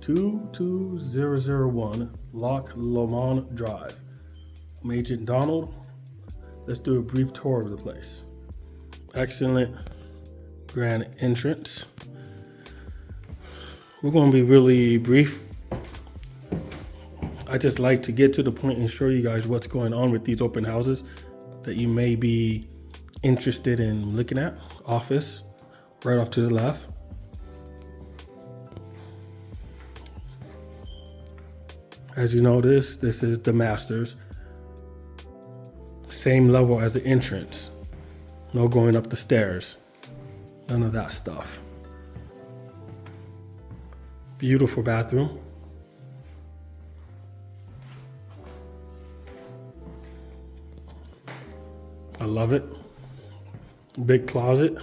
22001 Loch Lomond Drive. I'm Agent Donald. Let's do a brief tour of the place. Excellent grand entrance. We're going to be really brief. I just like to get to the point and show you guys what's going on with these open houses that you may be interested in looking at. Office, right off to the left. As you notice, this is the Masters. Same level as the entrance. No going up the stairs. None of that stuff. Beautiful bathroom. I love it. Big closet.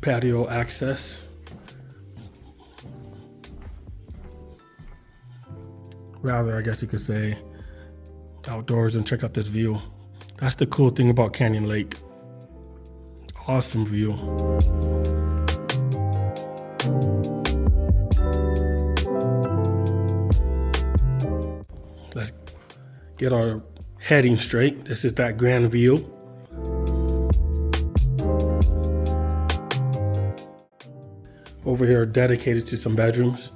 Patio access. Rather, I guess you could say outdoors, and check out this view. That's the cool thing about Canyon Lake. Awesome view. Let's get our heading straight. This is that grand view. Over here, dedicated to some bedrooms.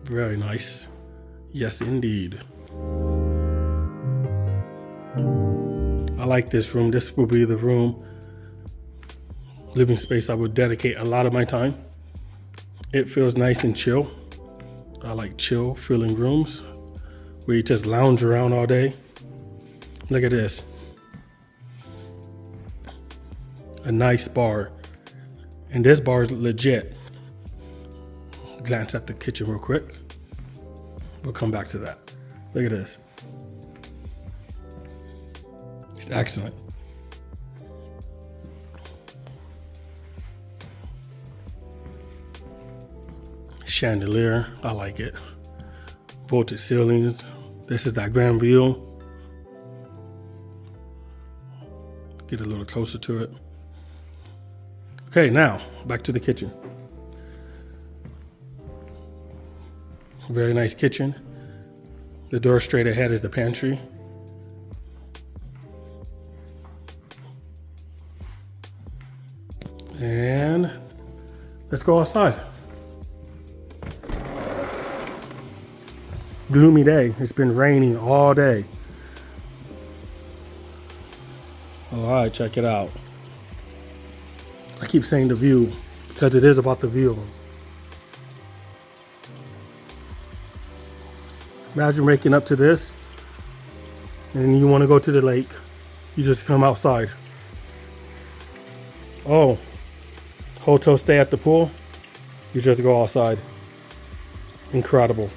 Very nice. Yes, indeed. I like this room. This will be the room, living space I would dedicate a lot of my time. It feels nice and chill. I like chill feeling rooms where you just lounge around all day. Look at this. A nice bar. And this bar is legit. Glance at the kitchen real quick. We'll come back to that. Look at this. It's excellent. Chandelier, I like it. Vaulted ceilings. This is that grand view. Get a little closer to it. Okay, now back to the kitchen. Very nice kitchen. The door straight ahead is the pantry. And let's go outside. Gloomy day. It's been raining all day. All right, check it out. I keep saying the view because it is about the view. Imagine waking up to this and you want to go to the lake. You just come outside. Oh, hotel stay at the pool. You just go outside. Incredible.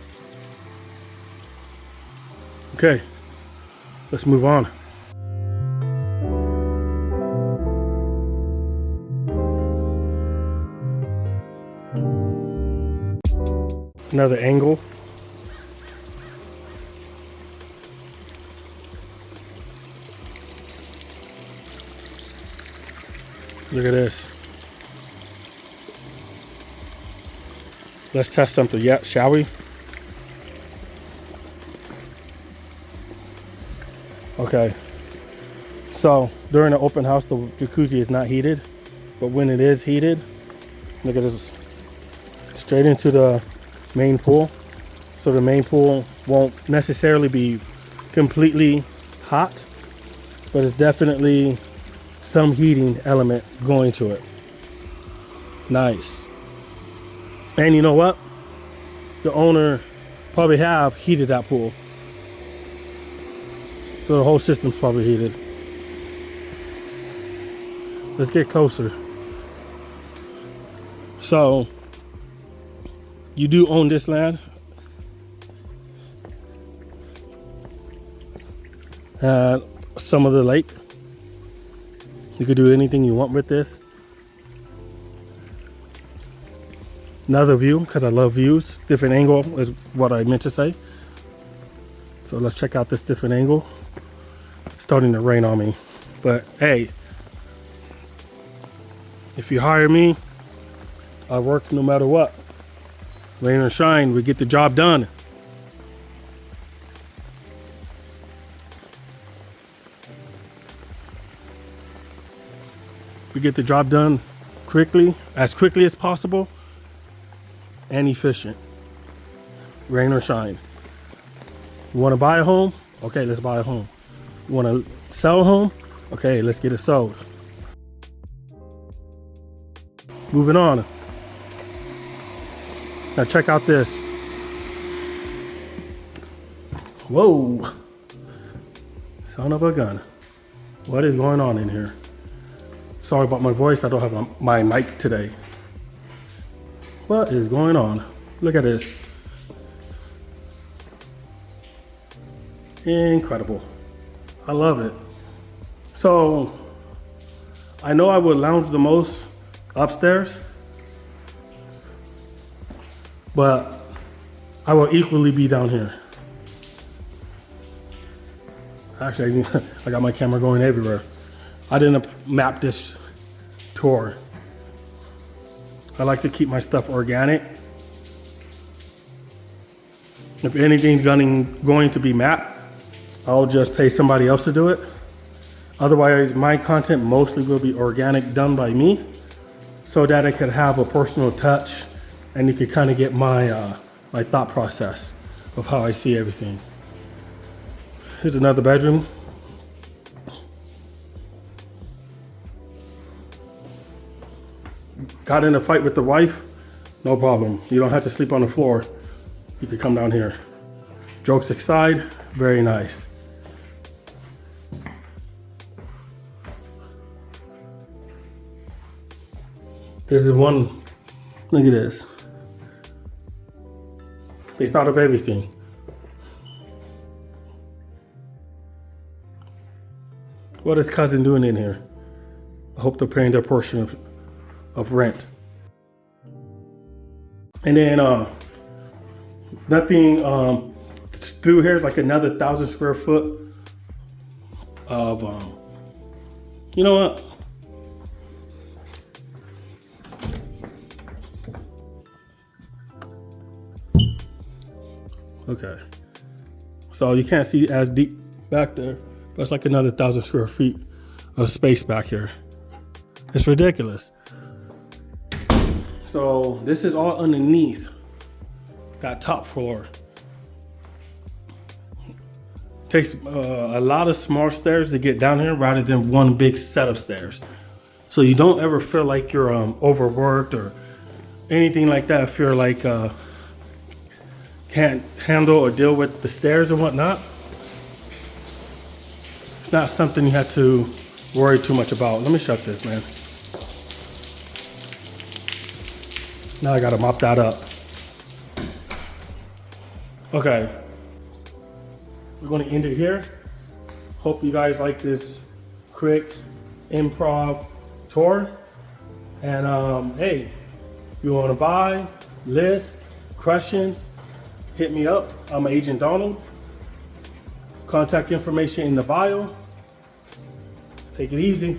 Okay, let's move on. Another angle. Look at this. Let's test something yet, shall we? Okay. So during the open house, the jacuzzi is not heated, but when it is heated, look at this. Straight into the main pool. So the main pool won't necessarily be completely hot, but it's definitely some heating element going to it. Nice. And you know what? The owner probably have heated that pool. So the whole system's probably heated. Let's get closer. So you do own this land. Some of the lake. You could do anything you want with this. another view because I love views. Different angle is what I meant to say. So let's check out this different angle. It's starting to rain on me, but hey, if you hire me, I work no matter what. Rain or shine, we get the job done. We get the job done quickly, as quickly as possible, and efficient. Rain or shine. You want to buy a home? Okay, let's buy a home. You want to sell a home? Okay, let's get it sold. Moving on. Now check out this. Whoa. Son of a gun. What is going on in here? Sorry about my voice. I don't have my mic today. What is going on? Look at this. Incredible. I love it. So I know I would lounge the most upstairs, but I will equally be down here. Actually, I got my camera going everywhere. I didn't map this tour. I like to keep my stuff organic. If anything's going to be mapped, I'll just pay somebody else to do it. Otherwise, my content mostly will be organic, done by me, so that it could have a personal touch and you could kind of get my my thought process of how I see everything. Here's another bedroom. Got in a fight with the wife? No problem. You don't have to sleep on the floor. You could come down here. Jokes aside, very nice. This is one, look at this. They thought of everything. What is cousin doing in here? I hope they're paying their portion of rent. And then nothing through here is like another 1,000 square foot of you know what? Okay. So you can't see as deep back there, but it's like another 1,000 square feet of space back here. It's ridiculous. So this is all underneath that top floor. Takes a lot of small stairs to get down here rather than one big set of stairs. So you don't ever feel like you're overworked or anything like that. If you're like can't handle or deal with the stairs and whatnot, it's not something you have to worry too much about. Let me shut this, man. Now I gotta mop that up. Okay, we're gonna end it here. Hope you guys like this quick improv tour. And hey, if you wanna buy, list, questions, hit me up. I'm Agent Donald. Contact information in the bio. Take it easy.